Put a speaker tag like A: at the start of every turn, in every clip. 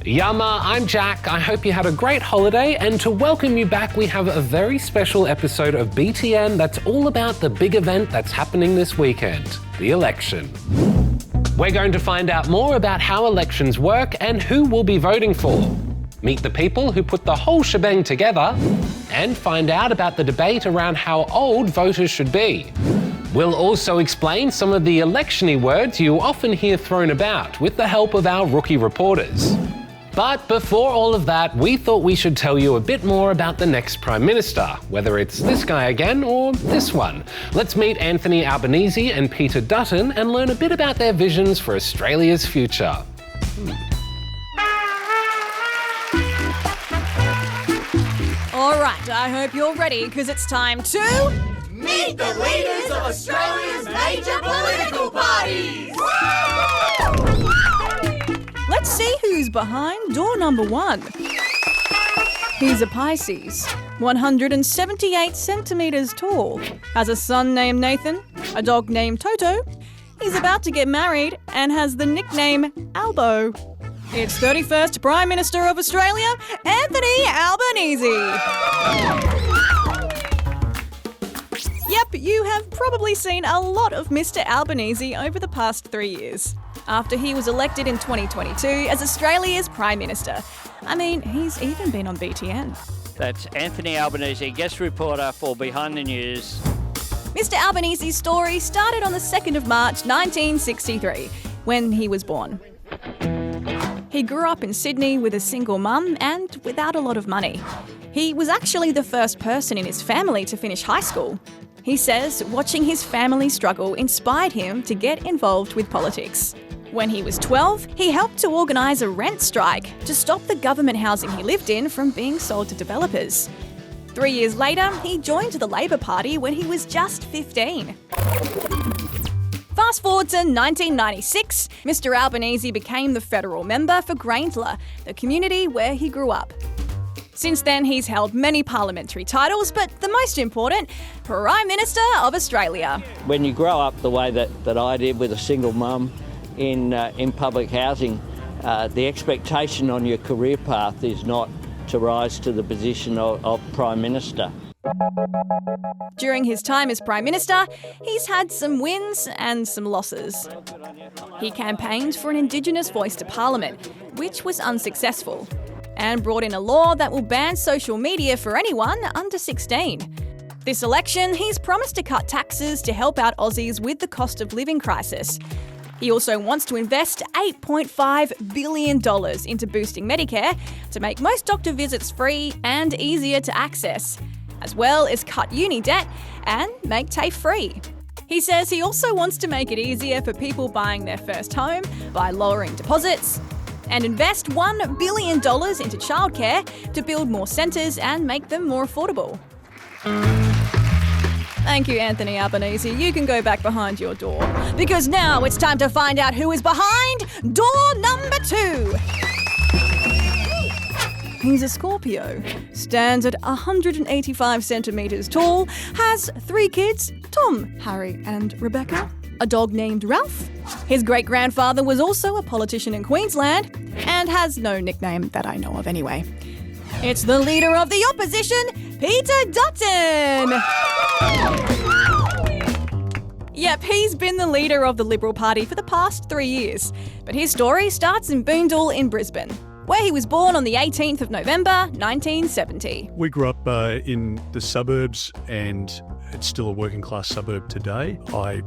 A: Yama, I'm Jack. I hope you had a great holiday, and to welcome you back, we have a very special episode of BTN that's all about the big event that's happening this weekend, the election. We're going to find out more about how elections work and who we'll be voting for. Meet the people who put the whole shebang together, and find out about the debate around how old voters should be. We'll also explain some of the election-y words you often hear thrown about with the help of our rookie reporters. But before all of that, we thought we should tell you a bit more about the next Prime Minister, whether it's this guy again or this one. Let's meet Anthony Albanese and Peter Dutton and learn a bit about their visions for Australia's future.
B: All right, I hope you're ready because it's time to...
C: Meet the leaders of Australia's major political parties!
B: Let's see who's behind door number 1. He's a Pisces, 178 centimetres tall, has a son named Nathan, a dog named Toto, he's about to get married and has the nickname Albo. It's 31st Prime Minister of Australia, Anthony Albanese. Yep, you have probably seen a lot of Mr. Albanese over the past 3 years. After he was elected in 2022 as Australia's Prime Minister. I mean, he's even been on BTN.
D: That's Anthony Albanese, guest reporter for Behind the News.
B: Mr. Albanese's story started on the 2nd of March 1963, when he was born. He grew up in Sydney with a single mum and without a lot of money. He was actually the first person in his family to finish high school. He says watching his family struggle inspired him to get involved with politics. When he was 12, he helped to organise a rent strike to stop the government housing he lived in from being sold to developers. 3 years later, he joined the Labor Party when he was just 15. Fast forward to 1996, Mr. Albanese became the federal member for Grayndler, the community where he grew up. Since then, he's held many parliamentary titles, but the most important, Prime Minister of Australia.
D: When you grow up the way that I did with a single mum in public housing, the expectation on your career path is not to rise to the position of Prime Minister.
B: During his time as Prime Minister, he's had some wins and some losses. He campaigned for an Indigenous voice to Parliament, which was unsuccessful, and brought in a law that will ban social media for anyone under 16. This election, he's promised to cut taxes to help out Aussies with the cost of living crisis. He also wants to invest $8.5 billion into boosting Medicare to make most doctor visits free and easier to access, as well as cut uni debt and make TAFE free. He says he also wants to make it easier for people buying their first home by lowering deposits, and invest $1 billion into childcare to build more centres and make them more affordable. Thank you, Anthony Albanese. You can go back behind your door, because now it's time to find out who is behind door number 2. He's a Scorpio, stands at 185 centimetres tall, has 3 kids, Tom, Harry and Rebecca, a dog named Ralph. His great-grandfather was also a politician in Queensland and has no nickname that I know of anyway. It's the leader of the opposition, Peter Dutton! Yep, he's been the leader of the Liberal Party for the past 3 years, but his story starts in Boondall in Brisbane, where he was born on the 18th of November, 1970.
E: We grew up in the suburbs, and it's still a working-class suburb today. I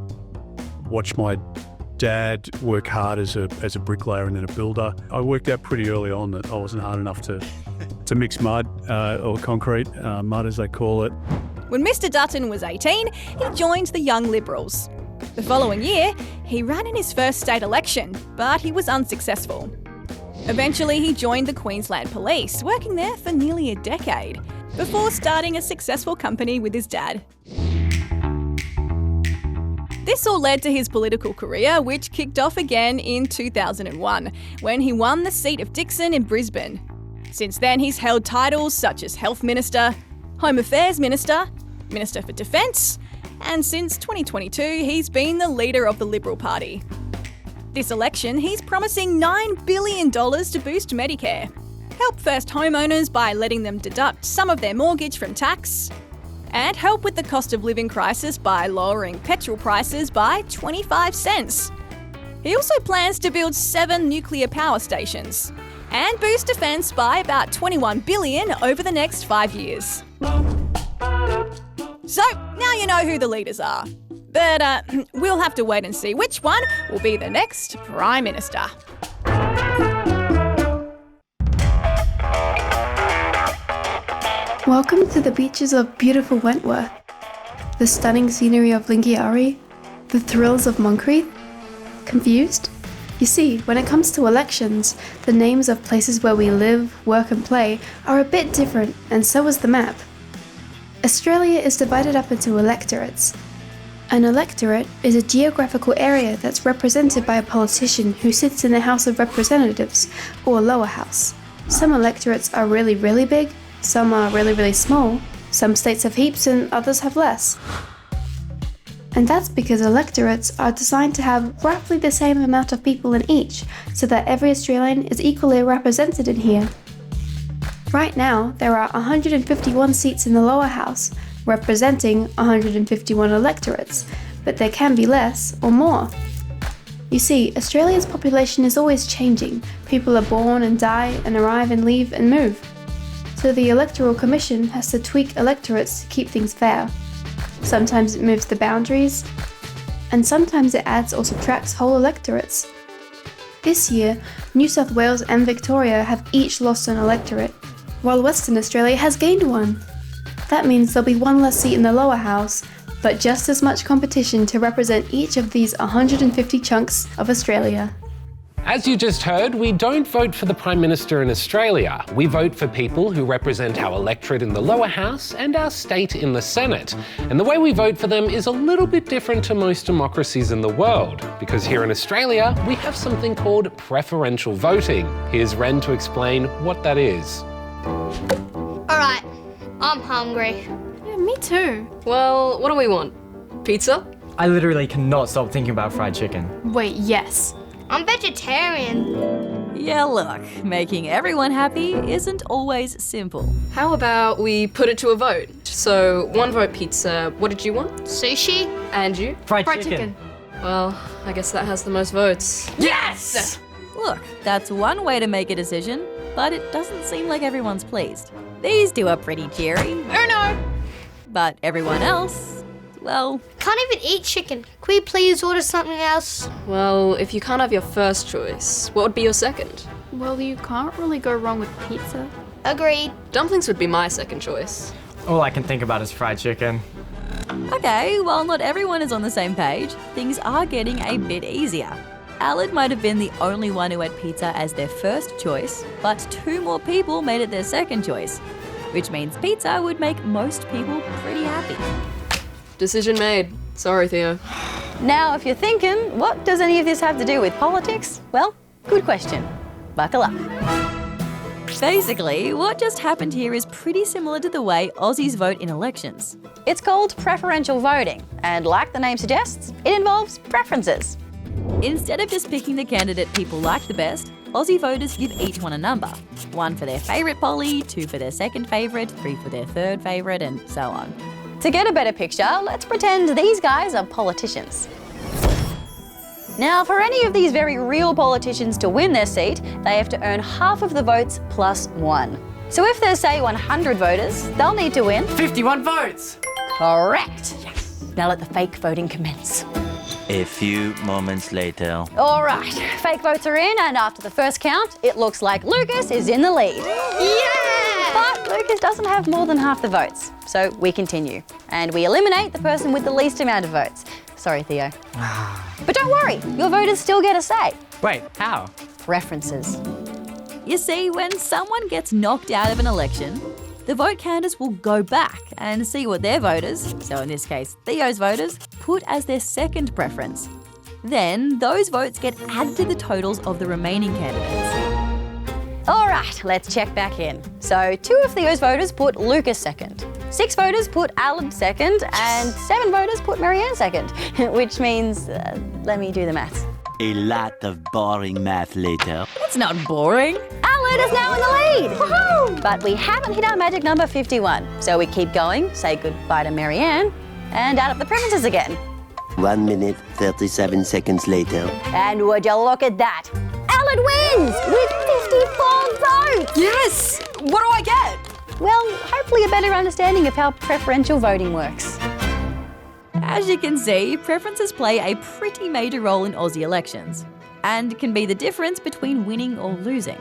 E: watched my dad work hard as a bricklayer and then a builder. I worked out pretty early on that I wasn't hard enough to mix mud or concrete, mud as they call it.
B: When Mr. Dutton was 18, he joined the Young Liberals. The following year, he ran in his first state election, but he was unsuccessful. Eventually, he joined the Queensland Police, working there for nearly a decade, before starting a successful company with his dad. This all led to his political career, which kicked off again in 2001, when he won the seat of Dixon in Brisbane. Since then, he's held titles such as Health Minister, Home Affairs Minister, Minister for Defence, and since 2022, he's been the leader of the Liberal Party. This election, he's promising $9 billion to boost Medicare, help first homeowners by letting them deduct some of their mortgage from tax, and help with the cost of living crisis by lowering petrol prices by 25 cents. He also plans to build 7 nuclear power stations and boost defence by about $21 billion over the next 5 years. So, now you know who the leaders are. But we'll have to wait and see which one will be the next Prime Minister.
F: Welcome to the beaches of beautiful Wentworth, the stunning scenery of Lingo Our, the thrills of Moncrieff. Confused? You see, when it comes to elections, the names of places where we live, work and play are a bit different, and so is the map. Australia is divided up into electorates. An electorate is a geographical area that's represented by a politician who sits in the House of Representatives, or lower house. Some electorates are really, really big, some are really, really small, some states have heaps and others have less. And that's because electorates are designed to have roughly the same amount of people in each, so that every Australian is equally represented in here. Right now, there are 151 seats in the lower house, representing 151 electorates, but there can be less or more. You see, Australia's population is always changing. People are born and die and arrive and leave and move. So the Electoral Commission has to tweak electorates to keep things fair. Sometimes it moves the boundaries, and sometimes it adds or subtracts whole electorates. This year, New South Wales and Victoria have each lost an electorate, while Western Australia has gained one. That means there'll be one less seat in the lower house, but just as much competition to represent each of these 150 chunks of Australia.
A: As you just heard, we don't vote for the Prime Minister in Australia. We vote for people who represent our electorate in the lower house and our state in the Senate. And the way we vote for them is a little bit different to most democracies in the world, because here in Australia, we have something called preferential voting. Here's Ren to explain what that is.
G: All right, I'm hungry.
F: Yeah, me too.
H: Well, what do we want? Pizza?
I: I literally cannot stop thinking about fried chicken.
F: Wait, yes.
G: I'm vegetarian.
B: Yeah, look, making everyone happy isn't always simple.
H: How about we put it to a vote? So, 1 vote pizza. What did you want?
G: Sushi?
H: And you?
I: Fried chicken.
H: Well, I guess that has the most votes.
I: Yes!
B: Look, that's one way to make a decision, but it doesn't seem like everyone's pleased. These two are pretty cheery.
G: Oh no!
B: But everyone else, well...
G: Can't even eat chicken. Can we please order something else?
H: Well, if you can't have your first choice, what would be your second?
F: Well, you can't really go wrong with pizza.
G: Agreed.
H: Dumplings would be my second choice.
I: All I can think about is fried chicken.
B: Okay, while not everyone is on the same page, things are getting a bit easier. Alad might have been the only one who had pizza as their first choice, but 2 more people made it their second choice, which means pizza would make most people pretty happy.
H: Decision made. Sorry, Theo.
J: Now, if you're thinking, what does any of this have to do with politics? Well, good question. Buckle up.
B: Basically, what just happened here is pretty similar to the way Aussies vote in elections.
J: It's called preferential voting, and like the name suggests, it involves preferences.
B: Instead of just picking the candidate people like the best, Aussie voters give each one a number. 1 for their favourite poly, 2 for their second favourite, 3 for their third favourite, and so on.
J: To get a better picture, let's pretend these guys are politicians. Now, for any of these very real politicians to win their seat, they have to earn half of the votes plus 1. So if there's, say, 100 voters, they'll need to win
I: 51 votes!
J: Correct. Yes. Now let the fake voting commence.
K: A few moments later.
J: All right, fake votes are in, and after the first count, it looks like Lucas is in the lead.
G: Yeah!
J: But Lucas doesn't have more than half the votes, so we continue. And we eliminate the person with the least amount of votes. Sorry, Theo. But don't worry, your voters still get a say.
I: Wait, how?
J: Preferences.
B: You see, when someone gets knocked out of an election, the vote counters will go back and see what their voters, so in this case Theo's voters, put as their second preference. Then those votes get added to the totals of the remaining candidates.
J: All right, let's check back in. So 2 of Theo's voters put Lucas second, 6 voters put Alan second, and 7 voters put Marianne second, which means, let me do the maths.
K: A lot of boring math later.
J: That's not boring. Alan is now in the lead. Woohoo! But we haven't hit our magic number 51. So we keep going, say goodbye to Marianne, and add up the preferences again.
K: 1 minute, 37 seconds later.
J: And would you look at that? Alan wins with 54 votes!
H: Yes! What do I get?
J: Well, hopefully a better understanding of how preferential voting works. As you can see, preferences play a pretty major role in Aussie elections and can be the difference between winning or losing.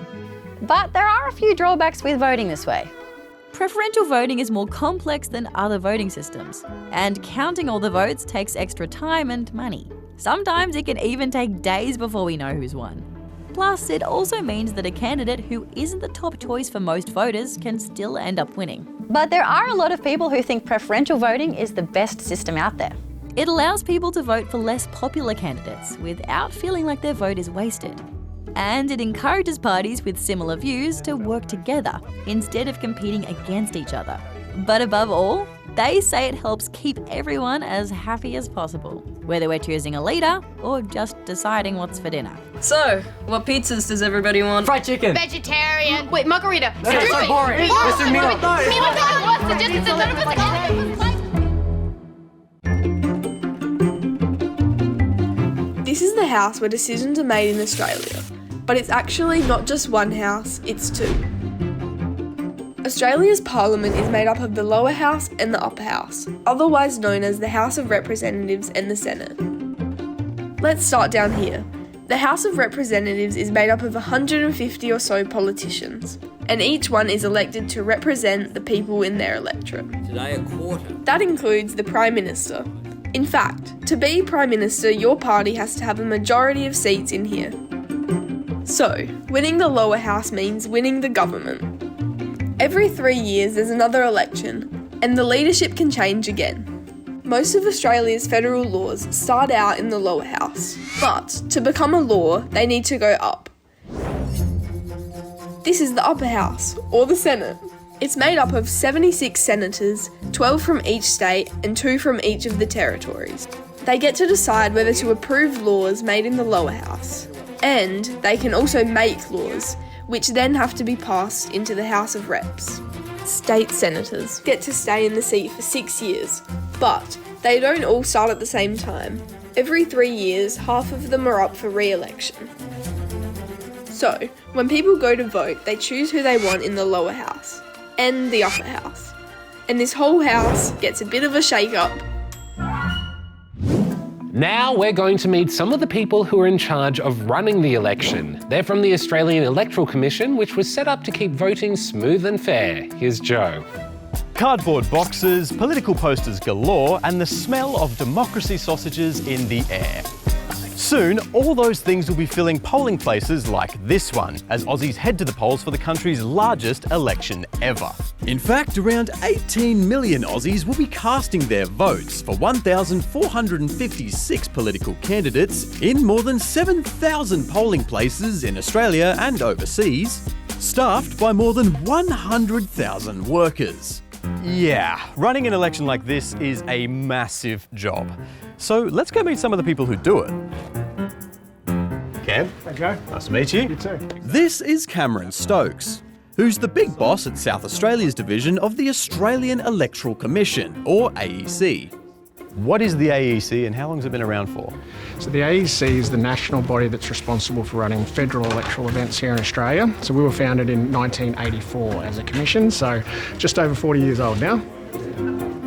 J: But there are a few drawbacks with voting this way. Preferential voting is more complex than other voting systems, and counting all the votes takes extra time and money. Sometimes it can even take days before we know who's won. Plus, it also means that a candidate who isn't the top choice for most voters can still end up winning. But there are a lot of people who think preferential voting is the best system out there. It allows people to vote for less popular candidates without feeling like their vote is wasted. And it encourages parties with similar views to work together instead of competing against each other. But above all, they say it helps keep everyone as happy as possible, whether we're choosing a leader or just deciding what's for dinner.
H: So, what pizzas does everybody want?
I: Fried chicken.
G: Vegetarian. Wait, margarita.
I: That's so boring. Mr. Meal.
L: This is the house where decisions are made in Australia, but it's actually not just one house, it's two. Australia's parliament is made up of the lower house and the upper house, otherwise known as the House of Representatives and the Senate. Let's start down here. The House of Representatives is made up of 150 or so politicians, and each one is elected to represent the people in their electorate.
D: Today a quarter.
L: That includes the Prime Minister. In fact, to be Prime Minister, your party has to have a majority of seats in here. So, winning the lower house means winning the government. Every 3 years there's another election, and the leadership can change again. Most of Australia's federal laws start out in the lower house, but to become a law, they need to go up. This is the upper house, or the Senate. It's made up of 76 senators, 12 from each state and 2 from each of the territories. They get to decide whether to approve laws made in the lower house, and they can also make laws, which then have to be passed into the House of Reps. State senators get to stay in the seat for 6 years, but they don't all start at the same time. Every 3 years, half of them are up for re-election. So, when people go to vote, they choose who they want in the lower house and the upper house. And this whole house gets a bit of a shake-up.
A: Now we're going to meet some of the people who are in charge of running the election. They're from the Australian Electoral Commission, which was set up to keep voting smooth and fair. Here's Joe.
M: Cardboard boxes, political posters galore, and the smell of democracy sausages in the air. Soon, all those things will be filling polling places like this one, as Aussies head to the polls for the country's largest election ever. In fact, around 18 million Aussies will be casting their votes for 1,456 political candidates in more than 7,000 polling places in Australia and overseas, staffed by more than 100,000 workers. Yeah, running an election like this is a massive job. So let's go meet some of the people who do it. Cam.
N: Hey Joe.
M: Nice to meet you.
N: You too.
M: This is Cameron Stokes, who's the big boss at South Australia's division of the Australian Electoral Commission, or AEC. What is the AEC and how long has it been around for?
N: So the AEC is the national body that's responsible for running federal electoral events here in Australia. So we were founded in 1984 as a commission, so just over 40 years old now.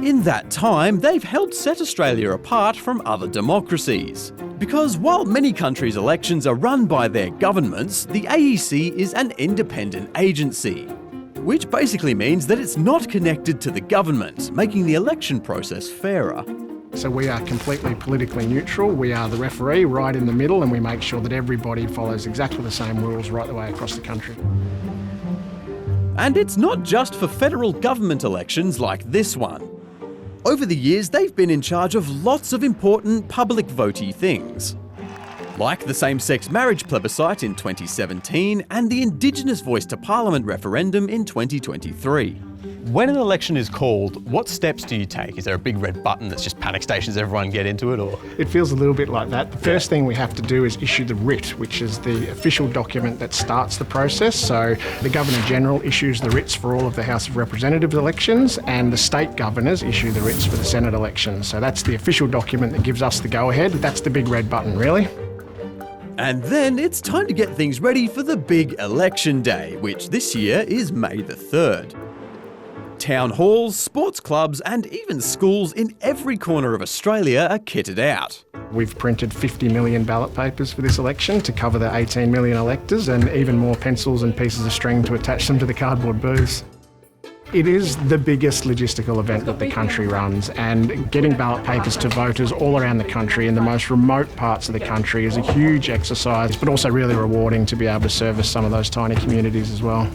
M: In that time, they've helped set Australia apart from other democracies. Because while many countries' elections are run by their governments, the AEC is an independent agency, which basically means that it's not connected to the government, making the election process fairer.
N: So we are completely politically neutral. We are the referee right in the middle, and we make sure that everybody follows exactly the same rules right the way across the country.
M: And it's not just for federal government elections like this one. Over the years, they've been in charge of lots of important public votey things, like the same-sex marriage plebiscite in 2017 and the Indigenous Voice to Parliament referendum in 2023. When an election is called, what steps do you take? Is there a big red button that's just panic stations, everyone get into it, or?
N: It feels a little bit like that. The first thing we have to do is issue the writ, which is the official document that starts the process. So the Governor-General issues the writs for all of the House of Representatives elections, and the state governors issue the writs for the Senate elections. So that's the official document that gives us the go-ahead. That's the big red button, really.
M: And then it's time to get things ready for the big election day, which this year is May the 3rd. Town halls, sports clubs and even schools in every corner of Australia are kitted out.
N: We've printed 50 million ballot papers for this election to cover the 18 million electors, and even more pencils and pieces of string to attach them to the cardboard booths. It is the biggest logistical event that the country runs, and getting ballot papers to voters all around the country in the most remote parts of the country is a huge exercise, but also really rewarding to be able to service some of those tiny communities as well.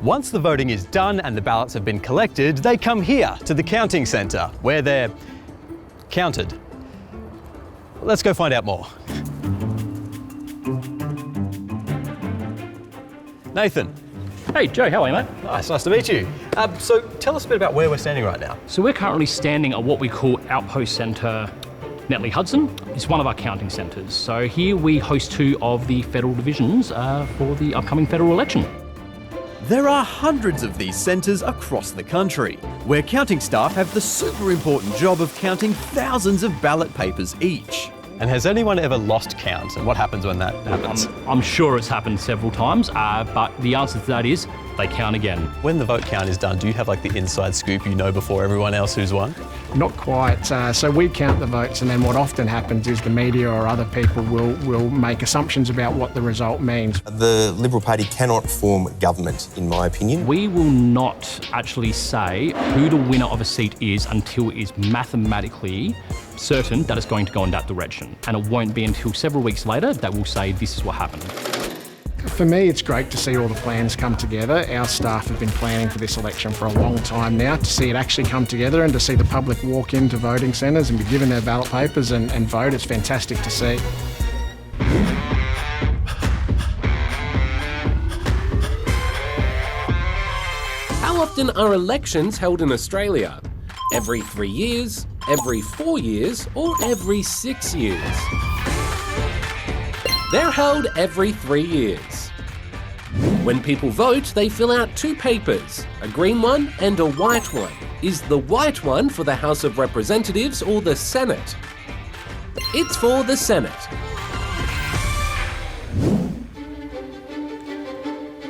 M: Once the voting is done and the ballots have been collected, they come here to the counting centre, where they're counted. Let's go find out more. Nathan.
O: Hey Joe, how are you, mate?
M: Nice to meet you. So tell us a bit about where we're standing right now.
O: So we're currently standing at what we call Outpost Centre Netley Hudson. It's one of our counting centres. So here we host 2 of the federal divisions for the upcoming federal election.
M: There are hundreds of these centres across the country, where counting staff have the super important job of counting thousands of ballot papers each. And has anyone ever lost count, and what happens when that happens?
O: I'm sure it's happened several times, but the answer to that is they count again.
M: When the vote count is done, do you have like the inside scoop you know before everyone else who's won?
N: Not quite. So we count the votes, and then what often happens is the media or other people will make assumptions about what the result means.
P: The Liberal Party cannot form government, in my opinion.
O: We will not actually say who the winner of a seat is until it is mathematically certain that it's going to go in that direction. And it won't be until several weeks later that we'll say this is what happened.
N: For me, it's great to see all the plans come together. Our staff have been planning for this election for a long time now. To see it actually come together and to see the public walk into voting centres and be given their ballot papers and vote, it's fantastic to see.
A: How often are elections held in Australia? Every 3 years, every 4 years, or every 6 years? They're held every 3 years. When people vote, they fill out 2 papers, a green one and a white one. Is the white one for the House of Representatives or the Senate? It's for the Senate.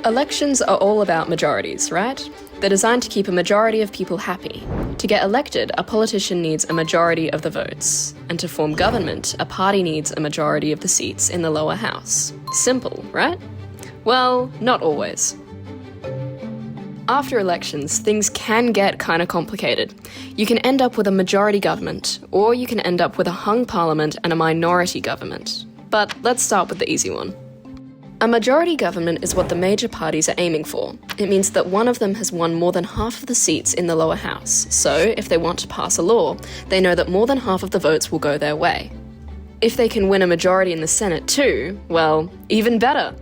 H: Elections are all about majorities, right? They're designed to keep a majority of people happy. To get elected, a politician needs a majority of the votes. And to form government, a party needs a majority of the seats in the lower house. Simple, right? Well, not always. After elections, things can get kind of complicated. You can end up with a majority government, or you can end up with a hung parliament and a minority government. But let's start with the easy one. A majority government is what the major parties are aiming for. It means that one of them has won more than half of the seats in the lower house, so if they want to pass a law, they know that more than half of the votes will go their way. If they can win a majority in the Senate too, well, even better.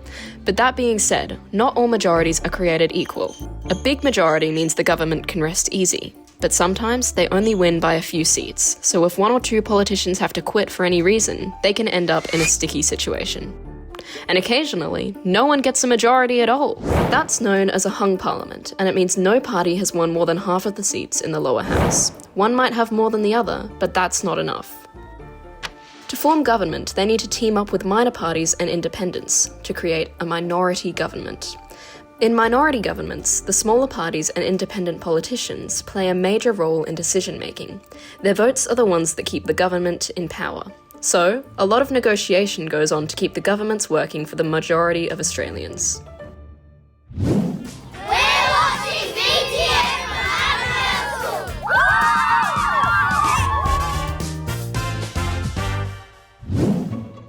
H: But that being said, not all majorities are created equal. A big majority means the government can rest easy, but sometimes they only win by a few seats, so if 1 or 2 politicians have to quit for any reason, they can end up in a sticky situation. And occasionally, no one gets a majority at all. That's known as a hung parliament, and it means no party has won more than half of the seats in the lower house. One might have more than the other, but that's not enough. To form government, they need to team up with minor parties and independents to create a minority government. In minority governments, the smaller parties and independent politicians play a major role in decision-making. Their votes are the ones that keep the government in power. So, a lot of negotiation goes on to keep the governments working for the majority of Australians.
C: We're watching BTN from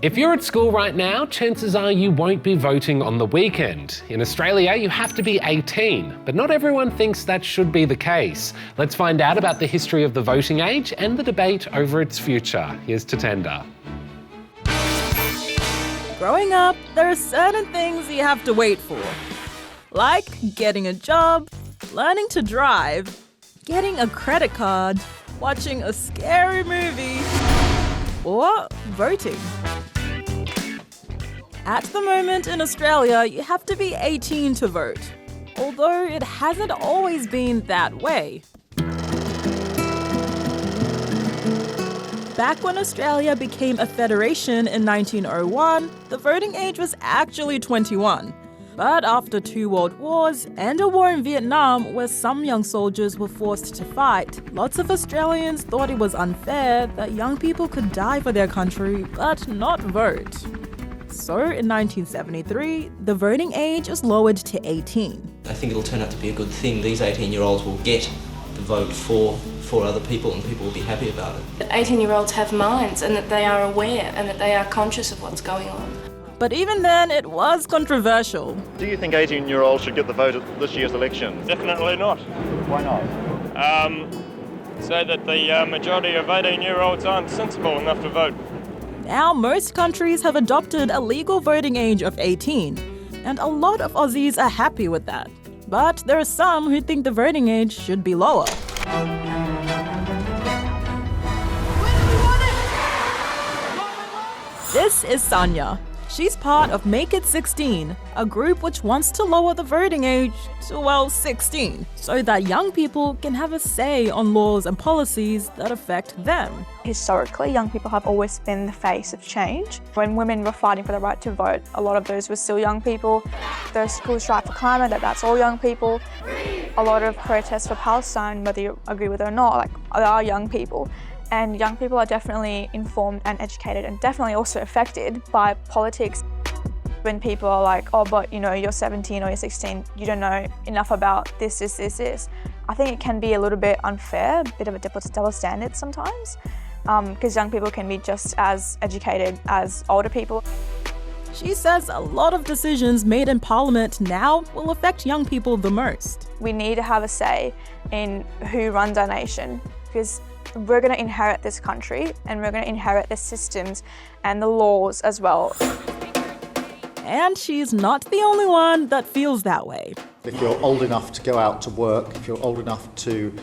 A: If you're at school right now, chances are you won't be voting on the weekend. In Australia, you have to be 18, but not everyone thinks that should be the case. Let's find out about the history of the voting age and the debate over its future. Here's Tatenda.
Q: Growing up, there are certain things you have to wait for, like getting a job, learning to drive, getting a credit card, watching a scary movie, or voting. At the moment in Australia, you have to be 18 to vote, although it hasn't always been that way. Back when Australia became a federation in 1901, the voting age was actually 21. But after 2 world wars and a war in Vietnam where some young soldiers were forced to fight, lots of Australians thought it was unfair that young people could die for their country but not vote. So in 1973, the voting age was lowered to 18.
R: I think it'll turn out to be a good thing. These 18-year-olds will get the vote for other people and people will be happy about it.
S: 18-year-olds have minds and that they are aware and that they are conscious of what's going on.
Q: But even then, it was controversial.
T: Do you think 18-year-olds should get the vote at this year's election?
U: Definitely not.
T: Why not?
U: So that the majority of 18-year-olds aren't sensible enough to vote.
Q: Now, most countries have adopted a legal voting age of 18, and a lot of Aussies are happy with that. But there are some who think the voting age should be lower. This is Sanya. She's part of Make It 16, a group which wants to lower the voting age to, well, 16, so that young people can have a say on laws and policies that affect them.
V: Historically, young people have always been the face of change. When women were fighting for the right to vote, a lot of those were still young people. The school strike for climate, that's all young people. A lot of protests for Palestine, whether you agree with it or not, they are young people. And young people are definitely informed and educated and definitely also affected by politics. When people are like, oh, but you're 17 or you're 16, you don't know enough about this. I think it can be a little bit unfair, a bit of a double standard sometimes, because young people can be just as educated as older people.
Q: She says a lot of decisions made in Parliament now will affect young people the most.
V: We need to have a say in who runs our nation, because we're going to inherit this country and we're going to inherit the systems and the laws as well.
Q: And she's not the only one that feels that way.
W: If you're old enough to go out to work, if you're old enough to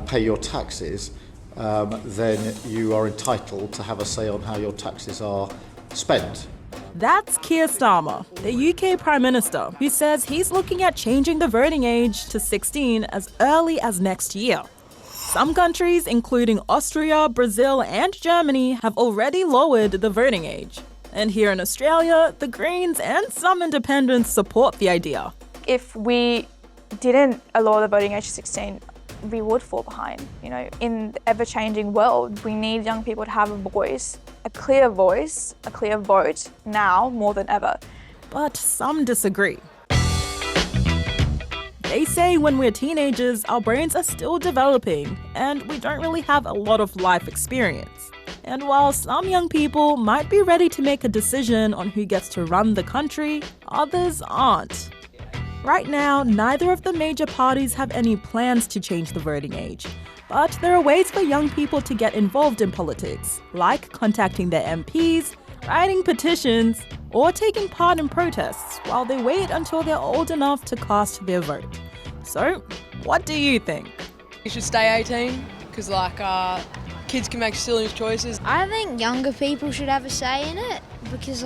W: pay your taxes, then you are entitled to have a say on how your taxes are spent.
Q: That's Keir Starmer, the UK Prime Minister, who says he's looking at changing the voting age to 16 as early as next year. Some countries, including Austria, Brazil, and Germany, have already lowered the voting age. And here in Australia, the Greens and some independents support the idea.
V: If we didn't lower the voting age to 16, we would fall behind. In the ever-changing world, we need young people to have a voice, a clear vote, now more than ever.
Q: But some disagree. They say when we're teenagers, our brains are still developing and we don't really have a lot of life experience. And while some young people might be ready to make a decision on who gets to run the country, others aren't. Right now, neither of the major parties have any plans to change the voting age. But there are ways for young people to get involved in politics, like contacting their MPs, writing petitions, or taking part in protests while they wait until they're old enough to cast their vote. So, what do you think?
X: You should stay 18, because kids can make silly choices.
G: I think younger people should have a say in it, because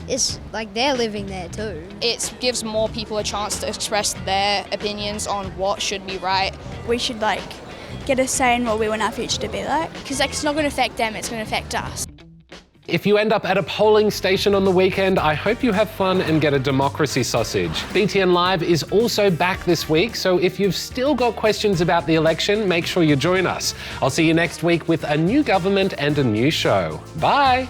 G: it's they're living there too.
Y: It gives more people a chance to express their opinions on what should be right.
Z: We should get a say in what we want our future to be like, because it's not going to affect them, it's going to affect us.
A: If you end up at a polling station on the weekend, I hope you have fun and get a democracy sausage. BTN Live is also back this week, so if you've still got questions about the election, make sure you join us. I'll see you next week with a new government and a new show. Bye!